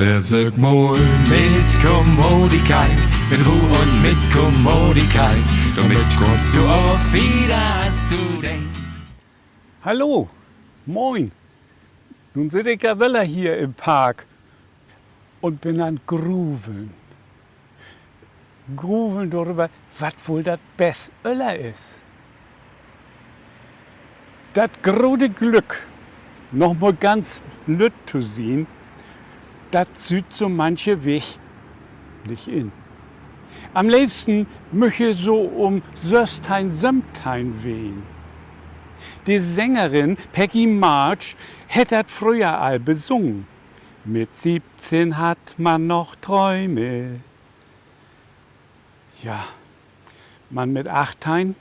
Versög mal mit Kommodität, mit Ruhe und mit Kommodität, damit kommst du auch wieder, als du denkst. Hallo, moin. Nun sitze ich ja wieder hier im Park und bin an Gruveln. Gruveln darüber, was wohl das beste Öller ist. Das große Glück, noch mal ganz lütt zu sehen, das sieht so manche Weg nicht in. Am liebsten möchte so um Söstein Sömtein wehen. Die Sängerin Peggy March hätte das früher all besungen. Mit 17 hat man noch Träume. Ja, man mit 18,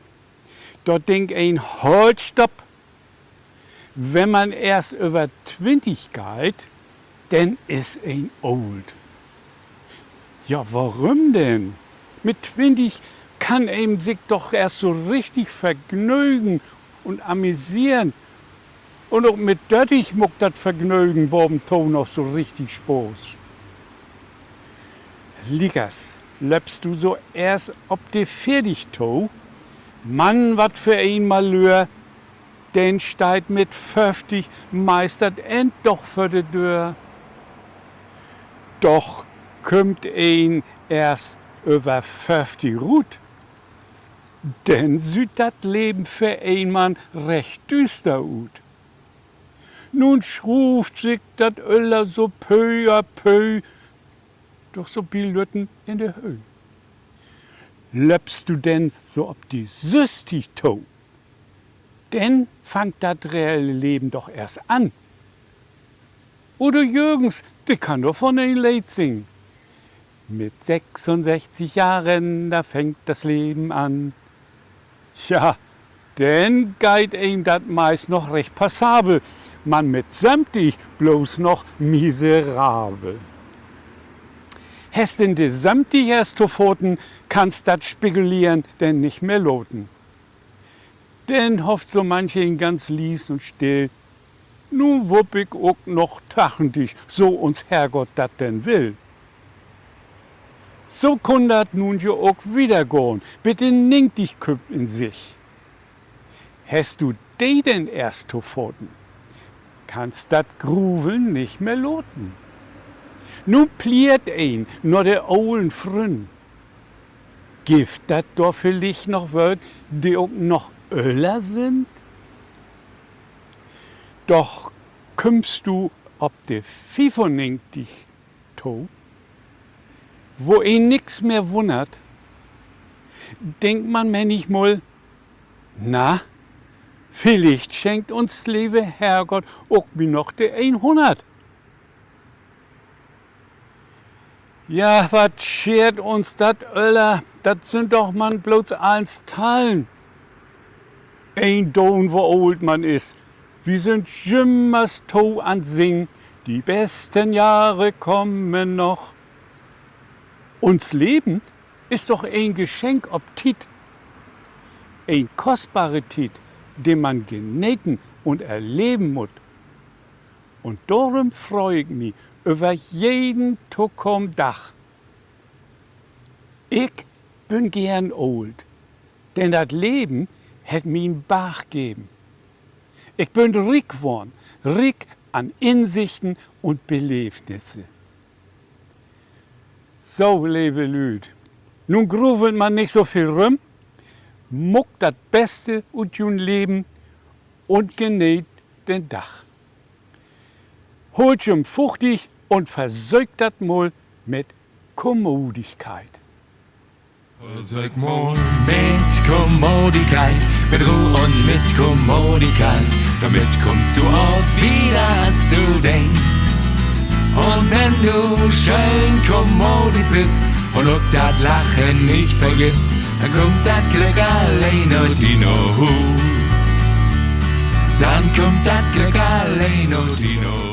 dort denkt ein halt stopp. Wenn man erst über 20 geht, dann ist ein old. Ja, warum denn? Mit 20 kann einem sich doch erst so richtig vergnügen und amüsieren. Und auch mit 30 muck das Vergnügen beim Ton noch so richtig Spaß. Liegers, löpst du so erst ob de fertig to? Mann, wat für ein Malheur, denn steigt mit 50 meistert end doch für de Dörr. Doch kümmt ein erst über 50 Rut, denn sieht dat Leben für ein Mann recht düster ut. Nun schruft sich dat Öller so peu à peu, doch so viel Lütten in der Höhe. Löpst du denn so ob die süstig to? Denn fangt dat reelle Leben doch erst an. Oder Jürgens, der kann doch von ein Lied singen. Mit 66 Jahren, da fängt das Leben an. Ja, denn geht ein dat meist noch recht passabel. Man mit 70 bloß noch miserabel. Hast denn die 70 erst zu Pfoten, kannst dat spekulieren, denn nicht mehr loten. Denn hofft so manchen ganz lies und still, nun wupp ich auch noch tachendig, so uns Herrgott dat denn will. So kun dat nun jo auch wieder gehen, bitte ning dich küpp in sich. Hast du de denn erst zu Pfoten, kannst dat Gruveln nicht mehr loten. Nu pliert ein, nur der ollen Frünn. Gift dat doch vielleicht noch wird, die auch noch Öller sind? Doch kümmst du ob de Fifoning dich to, wo ihn nix mehr wundert, denkt man manchmal, na, vielleicht schenkt uns liebe Herrgott auch mir noch de 100. Ja, wat schert uns dat Öller, dat sind doch man bloß eins Teilen. Ein Don, wo old man ist. Wir sind jimmers to an Sing, die besten Jahre kommen noch. Uns Leben ist doch ein Geschenk ob Tit. Ein kostbare Tit, den man genähten und erleben muss. Und darum freue ich mich über jeden Tuckum Dach. Ich bin gern old, denn das Leben hat mir einen Bach gegeben. Ich bin rick geworden, rick an Insichten und Belebnisse. So, liebe Lüd, nun gruvelt man nicht so viel rum, muckt das Beste und jun Leben und genäht den Dach. Holt schon fuchtig und versögt das mal mit Kommodität. Versög mal mit Kommodität, mit Ruhe und mit Kommodität, damit kommst du auch wieder, als du denkst. Und wenn du schön kommodit bist und auch das Lachen nicht vergisst, dann kommt das Glück allein und in Hus. Dann kommt das Glück allein und in Hus.